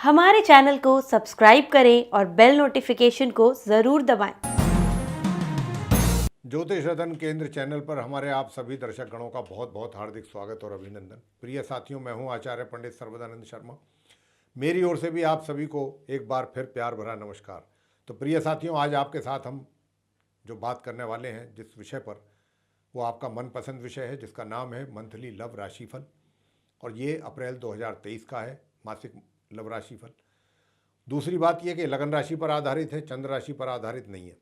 हमारे चैनल को सब्सक्राइब करें और बेल नोटिफिकेशन को ज़रूर दबाएं। ज्योतिष रतन केंद्र चैनल पर हमारे आप सभी दर्शक गणों का बहुत बहुत हार्दिक स्वागत और अभिनंदन। प्रिय साथियों, मैं हूं आचार्य पंडित सर्वदानंद शर्मा। मेरी ओर से भी आप सभी को एक बार फिर प्यार भरा नमस्कार। तो प्रिय साथियों, आज आपके साथ हम जो बात करने वाले हैं जिस विषय पर, वो आपका मनपसंद विषय है जिसका नाम है मंथली लव राशिफल। और ये अप्रैल 2023 का है मासिक लव राशिफल। दूसरी बात यह कि लगन राशि पर आधारित है, चंद्र राशि पर आधारित नहीं है।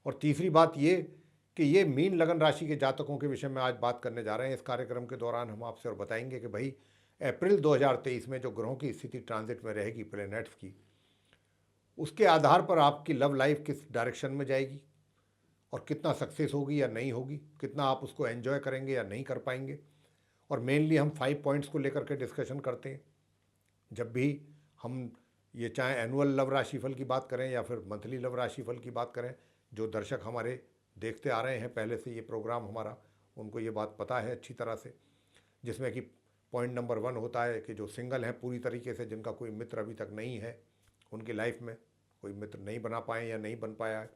और तीसरी बात ये कि ये मीन लगन राशि के जातकों के विषय में आज बात करने जा रहे हैं। इस कार्यक्रम के दौरान हम आपसे और बताएंगे कि भाई अप्रैल 2023 में जो ग्रहों की स्थिति ट्रांजिट में रहेगी प्लैनेट्स की, उसके आधार पर आपकी लव लाइफ किस डायरेक्शन में जाएगी और कितना सक्सेस होगी या नहीं होगी, कितना आप उसको एंजॉय करेंगे या नहीं कर पाएंगे। और मेनली हम 5 पॉइंट्स को लेकर के डिस्कशन करते हैं जब भी हम ये चाहे एनुअल लव राशिफल की बात करें या फिर मंथली लव राशिफल की बात करें। जो दर्शक हमारे देखते आ रहे हैं पहले से ये प्रोग्राम हमारा, उनको ये बात पता है अच्छी तरह से, जिसमें कि पॉइंट नंबर 1 होता है कि जो सिंगल हैं पूरी तरीके से, जिनका कोई मित्र अभी तक नहीं है, उनकी लाइफ में कोई मित्र नहीं बना पाए या नहीं बन पाया है,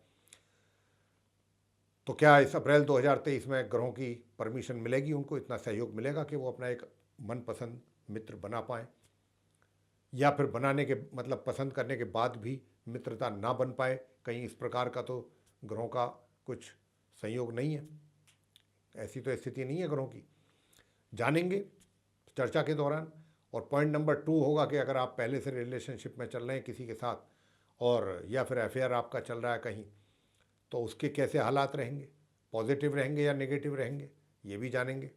तो क्या इस अप्रैल 2023 में ग्रहों की परमिशन मिलेगी, उनको इतना सहयोग मिलेगा कि वो अपना एक मनपसंद मित्र बना पाएँ, या फिर बनाने के मतलब पसंद करने के बाद भी मित्रता ना बन पाए। कहीं इस प्रकार का तो ग्रहों का कुछ संयोग नहीं है, ऐसी तो स्थिति नहीं है ग्रहों की। जानेंगे चर्चा के दौरान। और पॉइंट नंबर 2 होगा कि अगर आप पहले से रिलेशनशिप में चल रहे हैं किसी के साथ, और या फिर अफेयर आपका चल रहा है कहीं, तो उसके कैसे हालात रहेंगे, पॉजिटिव रहेंगे या नेगेटिव रहेंगे, ये भी जानेंगे।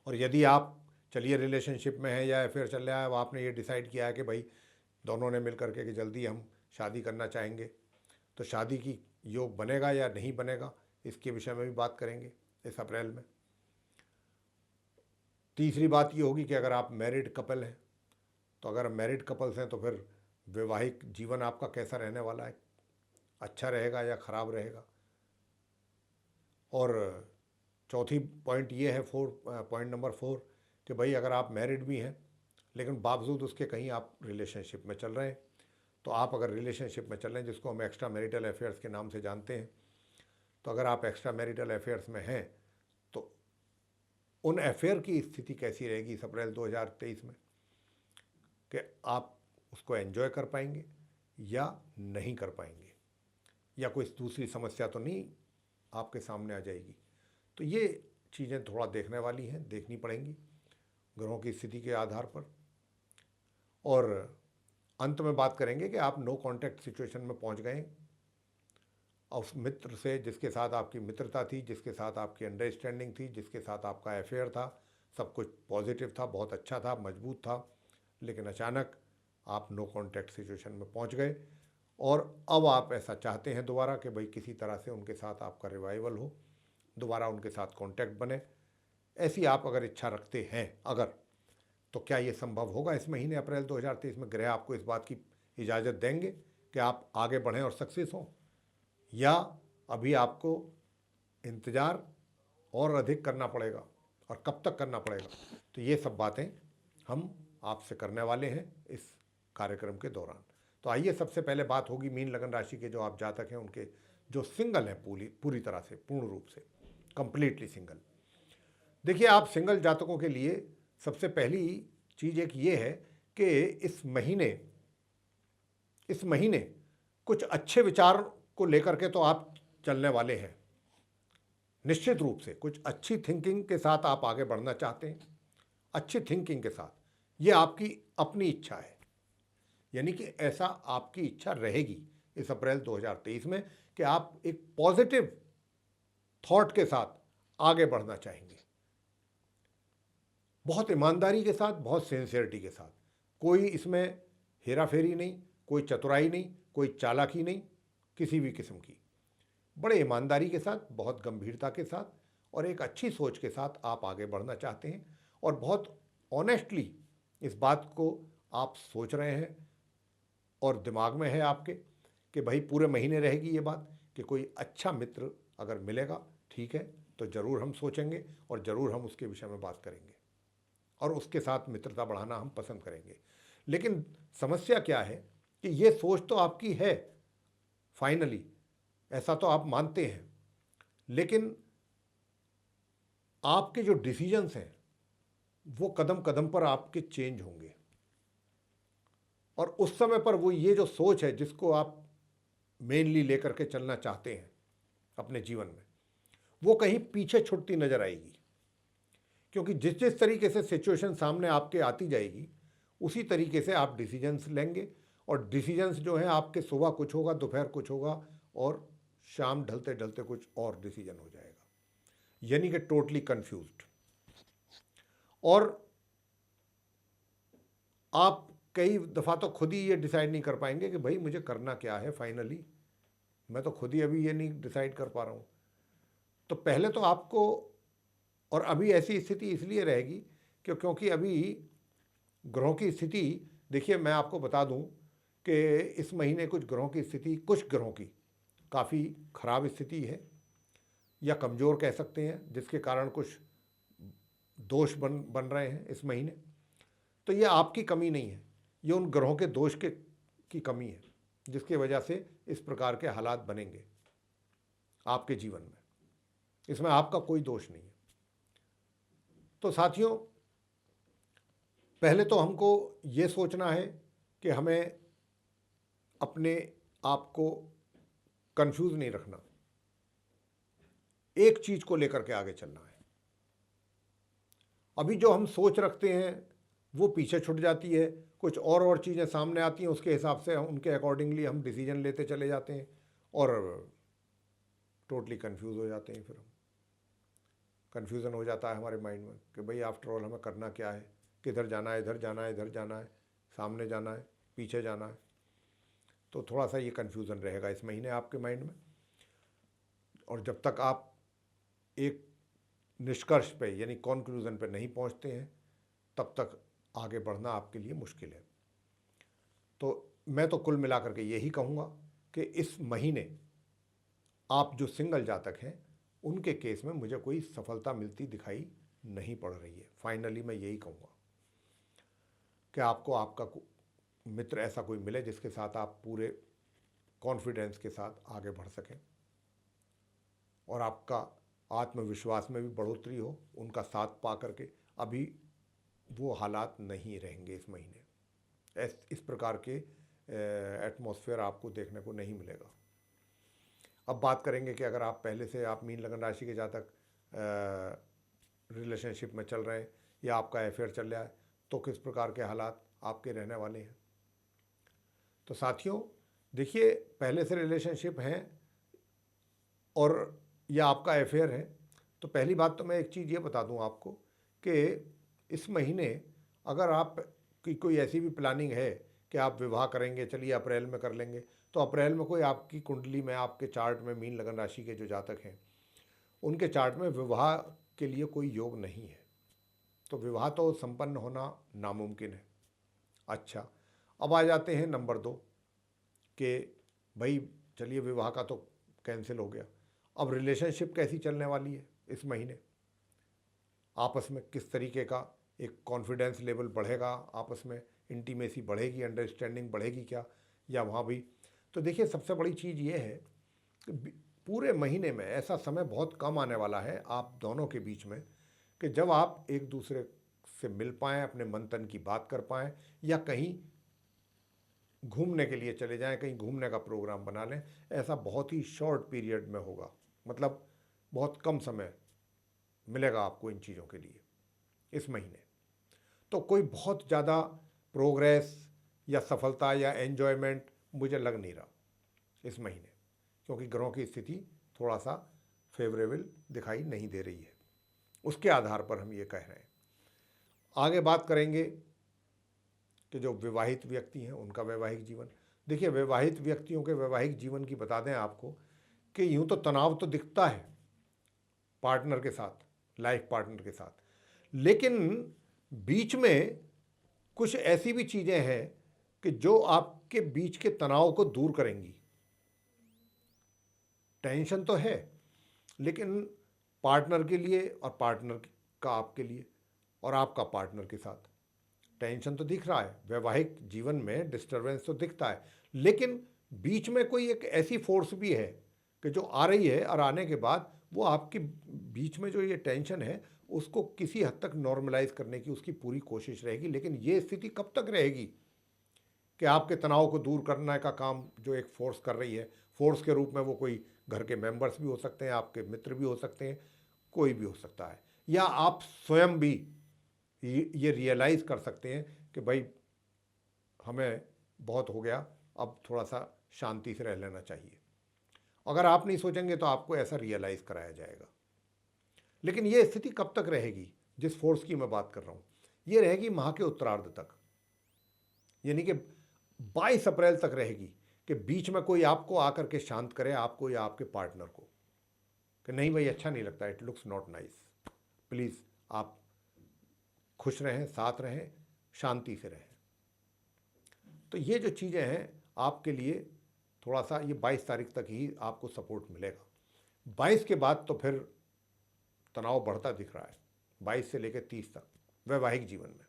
और यदि आप चलिए रिलेशनशिप में है या अफेयर चल रहा है, अब आपने ये डिसाइड किया है कि भाई दोनों ने मिल करके कि जल्दी हम शादी करना चाहेंगे, तो शादी की योग बनेगा या नहीं बनेगा, इसके विषय में भी बात करेंगे इस अप्रैल में। तीसरी बात ये होगी कि अगर आप मैरिड कपल हैं, तो अगर मैरिड कपल्स हैं तो फिर वैवाहिक जीवन आपका कैसा रहने वाला है, अच्छा रहेगा या ख़राब रहेगा। और चौथी पॉइंट ये है पॉइंट नंबर 4 कि भाई अगर आप मैरिड भी हैं लेकिन बावजूद उसके कहीं आप रिलेशनशिप में चल रहे हैं, तो आप अगर रिलेशनशिप में चल रहे हैं जिसको हम एक्स्ट्रा मैरिटल अफेयर्स के नाम से जानते हैं, तो अगर आप एक्स्ट्रा मैरिटल अफेयर्स में हैं तो उन अफेयर की स्थिति कैसी रहेगी इस अप्रैल 2023 में, कि आप उसको एंजॉय कर पाएंगे या नहीं कर पाएंगे, या कोई दूसरी समस्या तो नहीं आपके सामने आ जाएगी। तो ये चीज़ें थोड़ा देखने वाली हैं, देखनी पड़ेंगी ग्रहों की स्थिति के आधार पर। और अंत में बात करेंगे कि आप नो कांटेक्ट सिचुएशन में पहुंच गए और उस मित्र से जिसके साथ आपकी मित्रता थी, जिसके साथ आपकी अंडरस्टैंडिंग थी, जिसके साथ आपका अफेयर था, सब कुछ पॉजिटिव था, बहुत अच्छा था, मजबूत था, लेकिन अचानक आप नो कांटेक्ट सिचुएशन में पहुंच गए और अब आप ऐसा चाहते हैं दोबारा कि भाई किसी तरह से उनके साथ आपका रिवाइवल हो, दोबारा उनके साथ कांटेक्ट बने। ऐसी आप अगर इच्छा रखते हैं अगर, तो क्या ये संभव होगा इस महीने अप्रैल 2023 में? ग्रह आपको इस बात की इजाज़त देंगे कि आप आगे बढ़ें और सक्सेस हों, या अभी आपको इंतज़ार और अधिक करना पड़ेगा और कब तक करना पड़ेगा? तो ये सब बातें हम आपसे करने वाले हैं इस कार्यक्रम के दौरान। तो आइए, सबसे पहले बात होगी मीन लगन राशि के जो आप जातक हैं उनके, जो सिंगल हैं पूरी तरह से, पूर्ण रूप से कंप्लीटली सिंगल। देखिए, आप सिंगल जातकों के लिए सबसे पहली चीज़ एक ये है कि इस महीने कुछ अच्छे विचार को लेकर के तो आप चलने वाले हैं। निश्चित रूप से कुछ अच्छी थिंकिंग के साथ आप आगे बढ़ना चाहते हैं, अच्छी थिंकिंग के साथ। ये आपकी अपनी इच्छा है, यानी कि ऐसा आपकी इच्छा रहेगी इस अप्रैल 2023 में कि आप एक पॉजिटिव थॉट के साथ आगे बढ़ना चाहेंगे, बहुत ईमानदारी के साथ, बहुत सिंसियरिटी के साथ। कोई इसमें हेरा फेरी नहीं, कोई चतुराई नहीं, कोई चालाकी नहीं, किसी भी किस्म की। बड़े ईमानदारी के साथ, बहुत गंभीरता के साथ और एक अच्छी सोच के साथ आप आगे बढ़ना चाहते हैं, और बहुत ऑनेस्टली इस बात को आप सोच रहे हैं और दिमाग में है आपके कि भाई पूरे महीने रहेगी ये बात कि कोई अच्छा मित्र अगर मिलेगा, ठीक है, तो ज़रूर हम सोचेंगे और ज़रूर हम उसके विषय में बात करेंगे और उसके साथ मित्रता बढ़ाना हम पसंद करेंगे। लेकिन समस्या क्या है कि ये सोच तो आपकी है फाइनली, ऐसा तो आप मानते हैं, लेकिन आपके जो डिसीजंस हैं वो कदम कदम पर आपके चेंज होंगे, और उस समय पर वो ये जो सोच है जिसको आप मेनली लेकर के चलना चाहते हैं अपने जीवन में, वो कहीं पीछे छुटती नजर आएगी। क्योंकि जिस जिस तरीके से सिचुएशन सामने आपके आती जाएगी उसी तरीके से आप डिसीजंस लेंगे, और डिसीजंस जो हैं आपके सुबह कुछ होगा, दोपहर कुछ होगा, और शाम ढलते ढलते कुछ और डिसीजन हो जाएगा, यानी कि टोटली कंफ्यूज्ड। और आप कई दफ़ा तो खुद ही ये डिसाइड नहीं कर पाएंगे कि भाई मुझे करना क्या है फाइनली, मैं तो खुद ही अभी ये नहीं डिसाइड कर पा रहा हूँ। तो पहले तो आपको, और अभी ऐसी स्थिति इसलिए रहेगी क्योंकि अभी ग्रहों की स्थिति, देखिए मैं आपको बता दूं कि इस महीने कुछ ग्रहों की स्थिति, कुछ ग्रहों की काफ़ी ख़राब स्थिति है या कमज़ोर कह सकते हैं, जिसके कारण कुछ दोष बन रहे हैं इस महीने। तो ये आपकी कमी नहीं है, ये उन ग्रहों के दोष की कमी है जिसकी वजह से इस प्रकार के हालात बनेंगे आपके जीवन में। इसमें आपका कोई दोष नहीं है। तो साथियों, पहले तो हमको ये सोचना है कि हमें अपने आप को कंफ्यूज नहीं रखना, एक चीज को लेकर के आगे चलना है। अभी जो हम सोच रखते हैं वो पीछे छूट जाती है, कुछ और चीज़ें सामने आती हैं, उसके हिसाब से उनके अकॉर्डिंगली हम डिसीजन लेते चले जाते हैं और टोटली कंफ्यूज हो जाते हैं। फिर हम कन्फ्यूज़न हो जाता है हमारे माइंड में कि भाई आफ्टर ऑल हमें करना क्या है, किधर जाना है, इधर जाना है, इधर जाना है, सामने जाना है, पीछे जाना है। तो थोड़ा सा ये कन्फ्यूज़न रहेगा इस महीने आपके माइंड में, और जब तक आप एक निष्कर्ष पे यानी कॉन्क्लूज़न पे नहीं पहुंचते हैं तब तक आगे बढ़ना आपके लिए मुश्किल है। तो मैं तो कुल मिलाकर के यही कहूँगा कि इस महीने आप जो सिंगल जातक हैं उनके केस में मुझे कोई सफलता मिलती दिखाई नहीं पड़ रही है। फाइनली मैं यही कहूँगा कि आपको आपका मित्र ऐसा कोई मिले जिसके साथ आप पूरे कॉन्फिडेंस के साथ आगे बढ़ सकें और आपका आत्मविश्वास में भी बढ़ोतरी हो, उनका साथ पा करके। अभी वो हालात नहीं रहेंगे इस महीने, इस प्रकार के एटमॉस्फेयर आपको देखने को नहीं मिलेगा। अब बात करेंगे कि अगर आप पहले से आप मीन लगन राशि के जातक रिलेशनशिप में चल रहे हैं या आपका अफेयर चल रहा है तो किस प्रकार के हालात आपके रहने वाले हैं। तो साथियों देखिए, पहले से रिलेशनशिप हैं और या आपका अफेयर है, तो पहली बात तो मैं एक चीज़ ये बता दूं आपको कि इस महीने अगर आप की कोई ऐसी भी प्लानिंग है कि आप विवाह करेंगे, चलिए अप्रैल में कर लेंगे, तो अप्रैल में कोई आपकी कुंडली में, आपके चार्ट में मीन लगन राशि के जो जातक हैं उनके चार्ट में विवाह के लिए कोई योग नहीं है, तो विवाह तो संपन्न होना नामुमकिन है। अच्छा, अब आ जाते हैं नंबर 2 कि भाई चलिए विवाह का तो कैंसिल हो गया, अब रिलेशनशिप कैसी चलने वाली है इस महीने, आपस में किस तरीके का एक कॉन्फिडेंस लेवल बढ़ेगा, आपस में इंटीमेसी बढ़ेगी, अंडरस्टैंडिंग बढ़ेगी क्या, या वहाँ भी। तो देखिए, सबसे बड़ी चीज़ ये है कि पूरे महीने में ऐसा समय बहुत कम आने वाला है आप दोनों के बीच में कि जब आप एक दूसरे से मिल पाएँ, अपने मन तन की बात कर पाएँ, या कहीं घूमने के लिए चले जाएं, कहीं घूमने का प्रोग्राम बना लें। ऐसा बहुत ही शॉर्ट पीरियड में होगा, मतलब बहुत कम समय मिलेगा आपको इन चीज़ों के लिए इस महीने। तो कोई बहुत ज़्यादा प्रोग्रेस या सफलता या एन्जॉयमेंट मुझे लग नहीं रहा इस महीने, क्योंकि ग्रहों की स्थिति थोड़ा सा फेवरेबल दिखाई नहीं दे रही है। उसके आधार पर हम ये कह रहे हैं। आगे बात करेंगे कि जो विवाहित व्यक्ति हैं उनका वैवाहिक जीवन। देखिए, विवाहित व्यक्तियों के वैवाहिक जीवन की बता दें आपको कि यूँ तो तनाव तो दिखता है पार्टनर के साथ, लाइफ पार्टनर के साथ, लेकिन बीच में कुछ ऐसी भी चीज़ें हैं कि जो आपके बीच के तनाव को दूर करेंगी। टेंशन तो है, लेकिन पार्टनर के लिए और पार्टनर का आपके लिए और आपका पार्टनर के साथ टेंशन तो दिख रहा है, वैवाहिक जीवन में डिस्टरबेंस तो दिखता है, लेकिन बीच में कोई एक ऐसी फोर्स भी है कि जो आ रही है और आने के बाद वो आपके बीच में जो ये टेंशन है उसको किसी हद तक नॉर्मलाइज करने की उसकी पूरी कोशिश रहेगी। लेकिन ये स्थिति कब तक रहेगी कि आपके तनाव को दूर करने का काम जो एक फोर्स कर रही है, फोर्स के रूप में वो कोई घर के मेंबर्स भी हो सकते हैं, आपके मित्र भी हो सकते हैं, कोई भी हो सकता है, या आप स्वयं भी ये रियलाइज़ कर सकते हैं कि भाई हमें बहुत हो गया, अब थोड़ा सा शांति से रह लेना चाहिए। अगर आप नहीं सोचेंगे तो आपको ऐसा रियलाइज़ कराया जाएगा। लेकिन ये स्थिति कब तक रहेगी जिस फोर्स की मैं बात कर रहा हूँ, ये रहेगी माह के उत्तरार्ध तक, यानी कि 22 अप्रैल तक रहेगी कि बीच में कोई आपको आकर के शांत करे, आपको या आपके पार्टनर को, कि नहीं भाई अच्छा नहीं लगता, it looks not nice, please आप खुश रहें, साथ रहें, शांति से रहें। तो ये जो चीज़ें हैं आपके लिए थोड़ा सा ये 22 तारीख तक ही आपको सपोर्ट मिलेगा। 22 के बाद तो फिर तनाव बढ़ता दिख रहा है, 22 से लेकर 30 तक वैवाहिक जीवन में।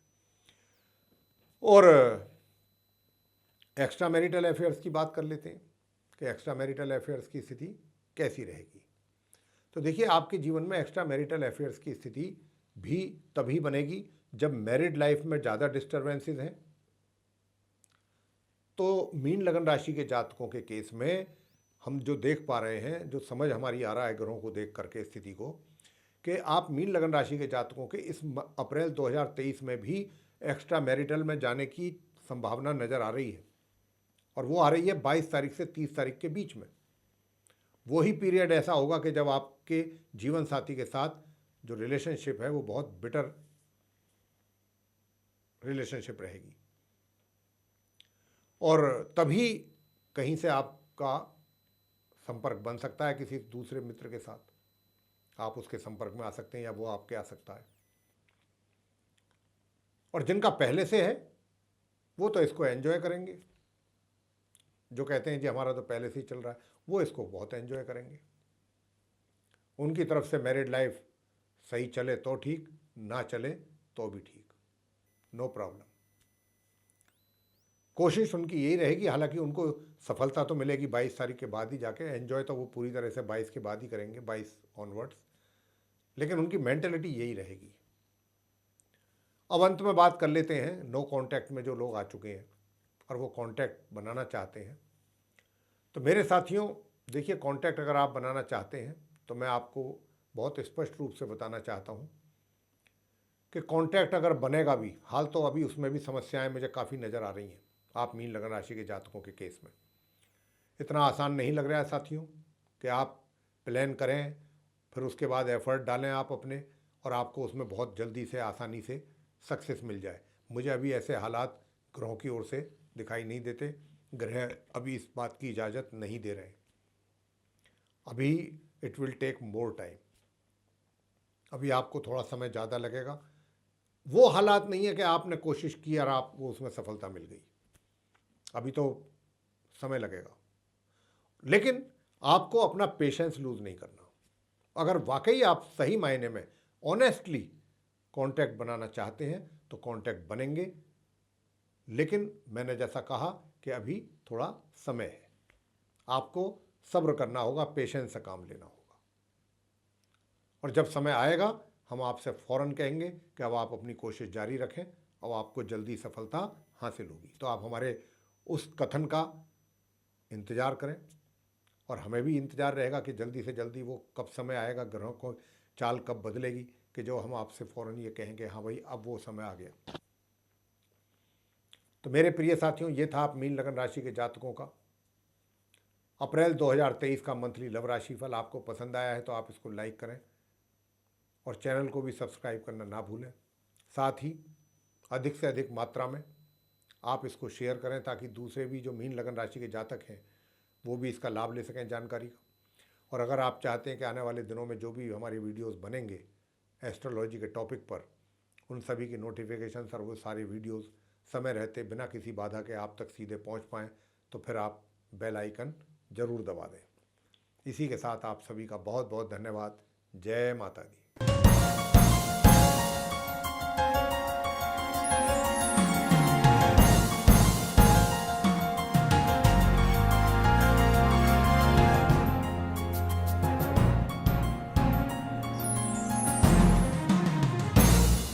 और एक्स्ट्रा मैरिटल अफेयर्स की बात कर लेते हैं कि एक्स्ट्रा मैरिटल अफेयर्स की स्थिति कैसी रहेगी। तो देखिए, आपके जीवन में एक्स्ट्रा मैरिटल अफेयर्स की स्थिति भी तभी बनेगी जब मैरिड लाइफ में ज़्यादा डिस्टर्बेंसेस हैं। तो मीन लगन राशि के जातकों के केस में हम जो देख पा रहे हैं, जो समझ हमारी आ रहा है ग्रहों को देख करके स्थिति को, कि आप मीन लगन राशि के जातकों के इस अप्रैल 2023 में भी एक्स्ट्रा मैरिटल में जाने की संभावना नज़र आ रही है, और वो आ रही है 22 तारीख से 30 तारीख के बीच में। वही पीरियड ऐसा होगा कि जब आपके जीवन साथी के साथ जो रिलेशनशिप है वो बहुत बिटर रिलेशनशिप रहेगी, और तभी कहीं से आपका संपर्क बन सकता है किसी दूसरे मित्र के साथ, आप उसके संपर्क में आ सकते हैं या वो आपके आ सकता है। और जिनका पहले से है वो तो इसको एंजॉय करेंगे, जो कहते हैं जी हमारा तो पहले से ही चल रहा है, वो इसको बहुत एंजॉय करेंगे। उनकी तरफ से मैरिड लाइफ सही चले तो ठीक, ना चले तो भी ठीक, नो प्रॉब्लम। कोशिश उनकी यही रहेगी, हालांकि उनको सफलता तो मिलेगी 22 तारीख के बाद ही जाके, एंजॉय तो वो पूरी तरह से 22 के बाद ही करेंगे, 22 ऑनवर्ड्स, लेकिन उनकी मेंटेलिटी यही रहेगी। अब अंत में बात कर लेते हैं नो कांटेक्ट में जो लोग आ चुके हैं और वो कांटेक्ट बनाना चाहते हैं। तो मेरे साथियों, देखिए, कांटेक्ट अगर आप बनाना चाहते हैं तो मैं आपको बहुत स्पष्ट रूप से बताना चाहता हूं कि कांटेक्ट अगर बनेगा भी, हाल तो अभी उसमें भी समस्याएं मुझे काफ़ी नज़र आ रही हैं आप मीन लगन राशि के जातकों के केस में। इतना आसान नहीं लग रहा है साथियों कि आप प्लान करें, फिर उसके बाद एफर्ट डालें आप अपने, और आपको उसमें बहुत जल्दी से आसानी से सक्सेस मिल जाए। मुझे अभी ऐसे हालात ग्रहों की ओर से दिखाई नहीं देते, ग्रह अभी इस बात की इजाज़त नहीं दे रहे। अभी it will take more time, अभी आपको थोड़ा समय ज़्यादा लगेगा। वो हालात नहीं है कि आपने कोशिश की और आपको उसमें सफलता मिल गई, अभी तो समय लगेगा। लेकिन आपको अपना पेशेंस लूज़ नहीं करना। अगर वाकई आप सही मायने में ऑनेस्टली कांटेक्ट बनाना चाहते हैं तो कांटेक्ट बनेंगे, लेकिन मैंने जैसा कहा कि अभी थोड़ा समय है, आपको सब्र करना होगा, पेशेंस से काम लेना होगा, और जब समय आएगा हम आपसे फ़ौरन कहेंगे कि अब आप अपनी कोशिश जारी रखें, अब आपको जल्दी सफलता हासिल होगी। तो आप हमारे उस कथन का इंतज़ार करें, और हमें भी इंतज़ार रहेगा कि जल्दी से जल्दी वो कब समय आएगा, ग्रहों को चाल कब बदलेगी कि जो हम आपसे फ़ौरन ये कहेंगे हाँ भाई अब वो समय आ गया। तो मेरे प्रिय साथियों, ये था आप मीन लगन राशि के जातकों का अप्रैल 2023 का मंथली लव राशि फल। आपको पसंद आया है तो आप इसको लाइक करें और चैनल को भी सब्सक्राइब करना ना भूलें। साथ ही अधिक से अधिक मात्रा में आप इसको शेयर करें ताकि दूसरे भी जो मीन लगन राशि के जातक हैं वो भी इसका लाभ ले सकें जानकारी का। और अगर आप चाहते हैं कि आने वाले दिनों में जो भी हमारे वीडियोस बनेंगे एस्ट्रोलॉजी के टॉपिक पर, उन सभी की नोटिफिकेशन और वो सारे वीडियोस समय रहते बिना किसी बाधा के आप तक सीधे पहुंच पाएँ, तो फिर आप बेल आइकन ज़रूर दबा दें। इसी के साथ आप सभी का बहुत बहुत धन्यवाद। जय माता दी।